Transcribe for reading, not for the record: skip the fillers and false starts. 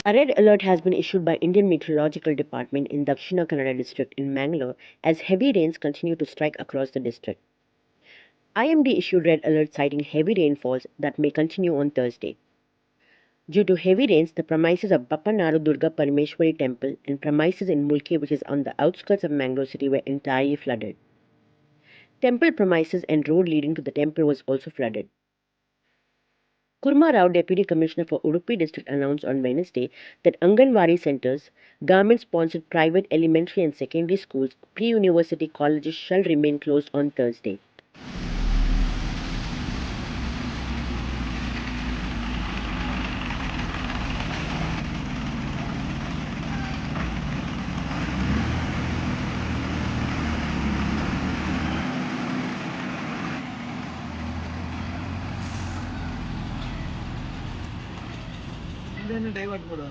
A red alert has been issued by Indian Meteorological Department in Dakshina Kannada district in Mangalore as heavy rains continue to strike across the district. IMD issued red alert citing heavy rainfalls that may continue on Thursday. Due to heavy rains, the premises of Bappanaru Durga Parameshwari temple and premises in Mulke, which is on the outskirts of Mangalore city, were entirely flooded. Temple premises and road leading to the temple was also flooded. Kurma Rao, Deputy Commissioner for Udupi District, announced on Wednesday that Anganwadi centers, government-sponsored private elementary and secondary schools, pre-university colleges shall remain closed on Thursday. Divert ಮಾಡುವ